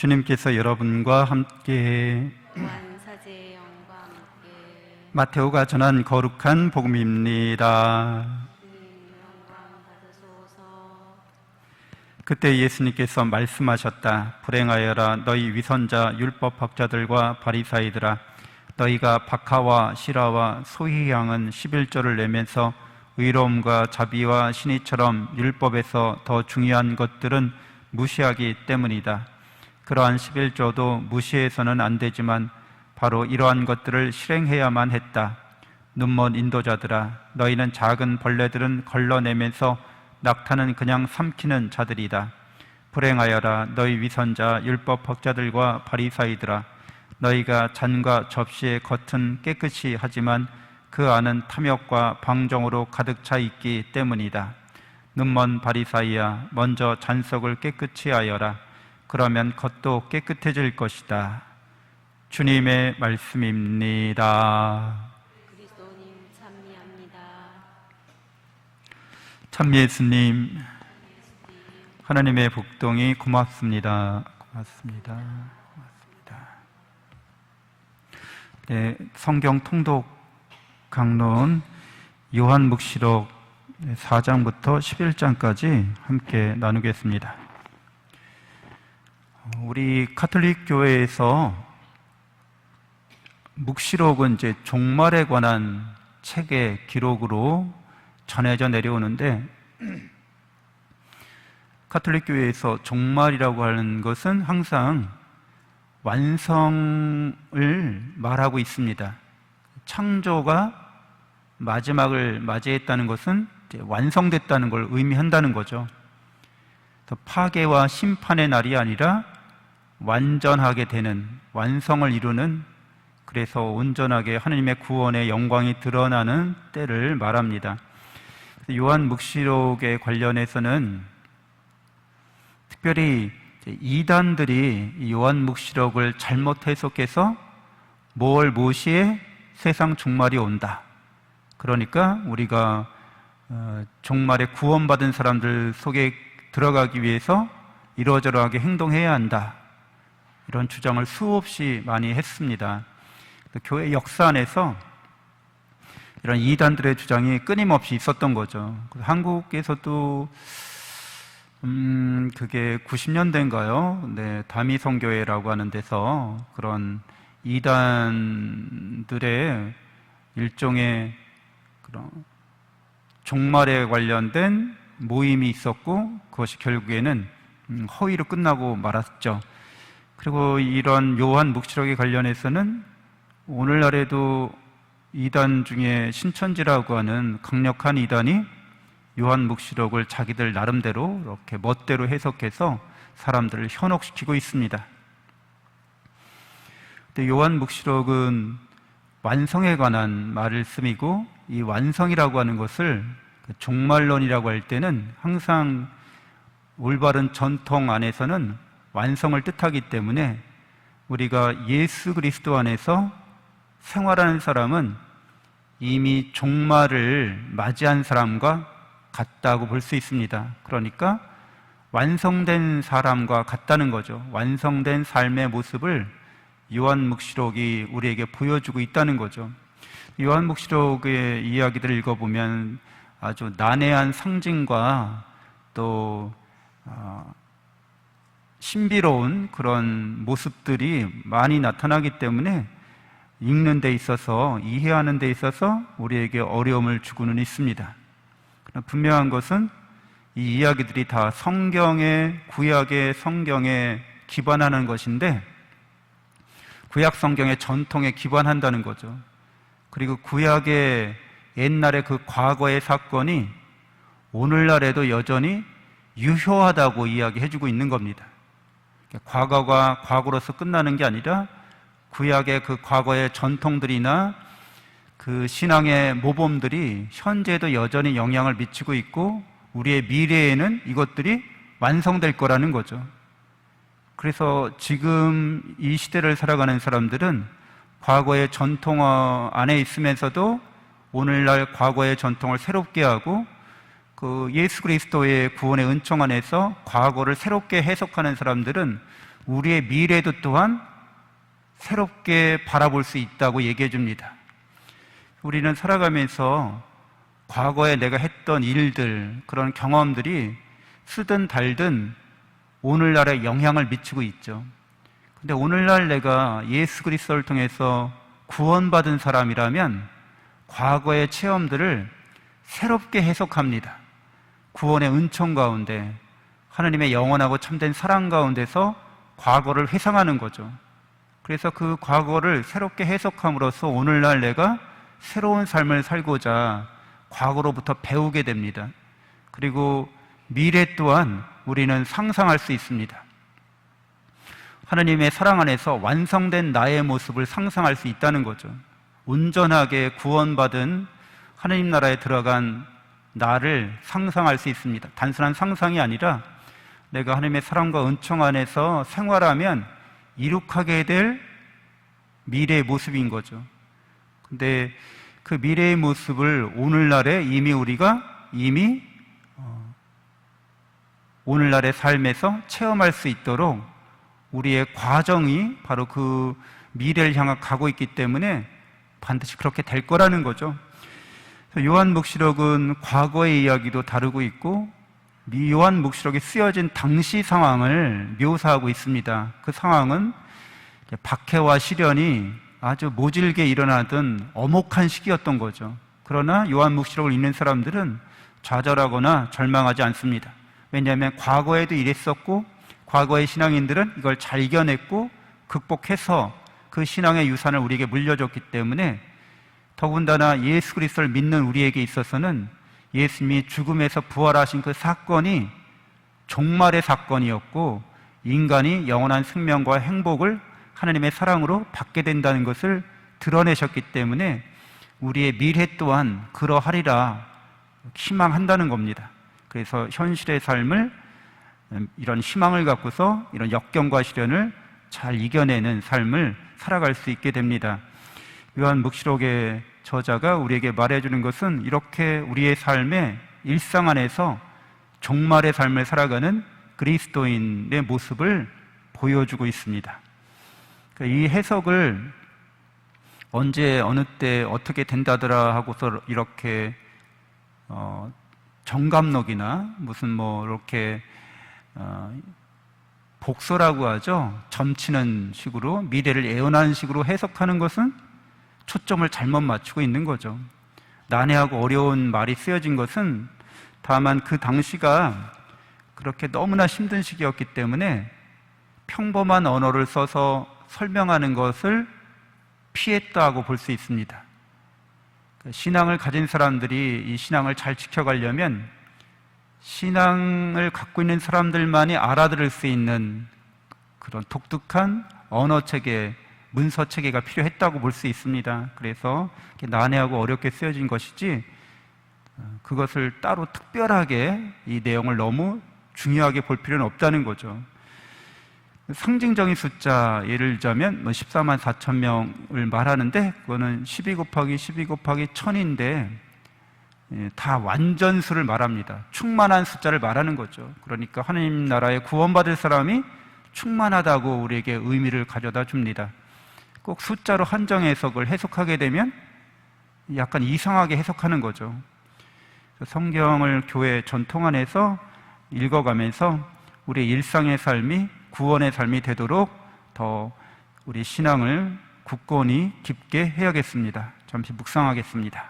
주님께서 여러분과 함께 사제의 영과 함께 마테오가 전한 거룩한 복음입니다. 영광 받으소서. 그때 예수님께서 말씀하셨다. 불행하여라 너희 위선자 율법학자들과 바리사이들아, 너희가 박하와 시라와 소희 향은 11조를 내면서 의로움과 자비와 신의처럼 율법에서 더 중요한 것들은 무시하기 때문이다. 그러한 11조도 무시해서는 안 되지만 바로 이러한 것들을 실행해야만 했다. 눈먼 인도자들아, 너희는 작은 벌레들은 걸러내면서 낙타는 그냥 삼키는 자들이다. 불행하여라 너희 위선자 율법학자들과 바리사이들아, 너희가 잔과 접시의 겉은 깨끗이 하지만 그 안은 탐욕과 방종으로 가득 차 있기 때문이다. 눈먼 바리사이야, 먼저 잔석을 깨끗이 하여라. 그러면 겉도 깨끗해질 것이다. 주님의 말씀입니다. 그리스도님 찬미합니다. 참 예수님, 하나님의 복동이 고맙습니다. 고맙습니다. 고맙습니다. 네, 성경 통독 강론 요한묵시록 4장부터 11장까지 함께 나누겠습니다. 우리 가톨릭 교회에서 묵시록은 이제 종말에 관한 책의 기록으로 전해져 내려오는데, 가톨릭 교회에서 종말이라고 하는 것은 항상 완성을 말하고 있습니다. 창조가 마지막을 맞이했다는 것은 이제 완성됐다는 걸 의미한다는 거죠. 파괴와 심판의 날이 아니라 완전하게 되는, 완성을 이루는, 그래서 온전하게 하나님의 구원의 영광이 드러나는 때를 말합니다. 요한 묵시록에 관련해서는 특별히 이단들이 요한 묵시록을 잘못 해석해서 무엇이에 세상 종말이 온다, 그러니까 우리가 종말에 구원받은 사람들 속에 들어가기 위해서 이러저러하게 행동해야 한다, 이런 주장을 수없이 많이 했습니다. 교회 역사 안에서 이런 이단들의 주장이 끊임없이 있었던 거죠. 한국에서도 그게 90년대인가요? 네, 다미성교회라고 하는 데서 그런 이단들의 일종의 그런 종말에 관련된 모임이 있었고, 그것이 결국에는 허위로 끝나고 말았죠. 그리고 이런 요한 묵시록에 관련해서는 오늘날에도 이단 중에 신천지라고 하는 강력한 이단이 요한 묵시록을 자기들 나름대로 이렇게 멋대로 해석해서 사람들을 현혹시키고 있습니다. 근데 요한 묵시록은 완성에 관한 말씀이고, 이 완성이라고 하는 것을 종말론이라고 할 때는 항상 올바른 전통 안에서는 완성을 뜻하기 때문에 우리가 예수 그리스도 안에서 생활하는 사람은 이미 종말을 맞이한 사람과 같다고 볼 수 있습니다. 그러니까 완성된 사람과 같다는 거죠. 완성된 삶의 모습을 요한묵시록이 우리에게 보여주고 있다는 거죠. 요한묵시록의 이야기들을 읽어보면 아주 난해한 상징과 또 신비로운 그런 모습들이 많이 나타나기 때문에 읽는 데 있어서, 이해하는 데 있어서 우리에게 어려움을 주고는 있습니다. 그러나 분명한 것은 이 이야기들이 다 구약의 성경에 기반하는 것인데, 구약 성경의 전통에 기반한다는 거죠. 그리고 구약의 옛날의 그 과거의 사건이 오늘날에도 여전히 유효하다고 이야기해주고 있는 겁니다. 과거가 과거로서 끝나는 게 아니라 구약의 그 과거의 전통들이나 그 신앙의 모범들이 현재도 여전히 영향을 미치고 있고, 우리의 미래에는 이것들이 완성될 거라는 거죠. 그래서 지금 이 시대를 살아가는 사람들은 과거의 전통 안에 있으면서도 오늘날 과거의 전통을 새롭게 하고, 그 예수 그리스도의 구원의 은총 안에서 과거를 새롭게 해석하는 사람들은 우리의 미래도 또한 새롭게 바라볼 수 있다고 얘기해 줍니다. 우리는 살아가면서 과거에 내가 했던 일들, 그런 경험들이 쓰든 달든 오늘날에 영향을 미치고 있죠. 근데 오늘날 내가 예수 그리스도를 통해서 구원받은 사람이라면 과거의 체험들을 새롭게 해석합니다. 구원의 은총 가운데, 하나님의 영원하고 참된 사랑 가운데서 과거를 회상하는 거죠. 그래서 그 과거를 새롭게 해석함으로써 오늘날 내가 새로운 삶을 살고자 과거로부터 배우게 됩니다. 그리고 미래 또한 우리는 상상할 수 있습니다. 하나님의 사랑 안에서 완성된 나의 모습을 상상할 수 있다는 거죠. 온전하게 구원받은 하나님 나라에 들어간 나를 상상할 수 있습니다. 단순한 상상이 아니라 내가 하나님의 사랑과 은총 안에서 생활하면 이룩하게 될 미래의 모습인 거죠. 근데 그 미래의 모습을 오늘날에 우리가 오늘날의 삶에서 체험할 수 있도록 우리의 과정이 바로 그 미래를 향해 가고 있기 때문에 반드시 그렇게 될 거라는 거죠. 요한묵시록은 과거의 이야기도 다루고 있고 요한묵시록에 쓰여진 당시 상황을 묘사하고 있습니다. 그 상황은 박해와 시련이 아주 모질게 일어나던 엄혹한 시기였던 거죠. 그러나 요한묵시록을 읽는 사람들은 좌절하거나 절망하지 않습니다. 왜냐하면 과거에도 이랬었고 과거의 신앙인들은 이걸 잘 이겨냈고 극복해서 그 신앙의 유산을 우리에게 물려줬기 때문에 더군다나 예수 그리스도를 믿는 우리에게 있어서는 예수님이 죽음에서 부활하신 그 사건이 종말의 사건이었고 인간이 영원한 생명과 행복을 하나님의 사랑으로 받게 된다는 것을 드러내셨기 때문에 우리의 미래 또한 그러하리라 희망한다는 겁니다. 그래서 현실의 삶을 이런 희망을 갖고서 이런 역경과 시련을 잘 이겨내는 삶을 살아갈 수 있게 됩니다. 요한묵시록의 저자가 우리에게 말해주는 것은 이렇게 우리의 삶의 일상 안에서 종말의 삶을 살아가는 그리스도인의 모습을 보여주고 있습니다. 이 해석을 언제 어느 때 어떻게 된다더라 하고서 이렇게 정감록이나 무슨 이렇게 복서라고 하죠. 점치는 식으로 미래를 예언하는 식으로 해석하는 것은 초점을 잘못 맞추고 있는 거죠. 난해하고 어려운 말이 쓰여진 것은 다만 그 당시가 그렇게 너무나 힘든 시기였기 때문에 평범한 언어를 써서 설명하는 것을 피했다고 볼 수 있습니다. 신앙을 가진 사람들이 이 신앙을 잘 지켜가려면 신앙을 갖고 있는 사람들만이 알아들을 수 있는 그런 독특한 언어체계, 문서체계가 필요했다고 볼 수 있습니다. 그래서 이렇게 난해하고 어렵게 쓰여진 것이지 그것을 따로 특별하게 이 내용을 너무 중요하게 볼 필요는 없다는 거죠. 상징적인 숫자, 예를 들자면 14만 4천 명을 말하는데 그거는 12 곱하기 12 곱하기 1000인데 다 완전수를 말합니다. 충만한 숫자를 말하는 거죠. 그러니까 하나님 나라에 구원받을 사람이 충만하다고 우리에게 의미를 가져다 줍니다. 꼭 숫자로 한정 해석을 해석하게 되면 약간 이상하게 해석하는 거죠. 성경을 교회 전통 안에서 읽어가면서 우리의 일상의 삶이 구원의 삶이 되도록 더 우리 신앙을 굳건히 깊게 해야겠습니다. 잠시 묵상하겠습니다.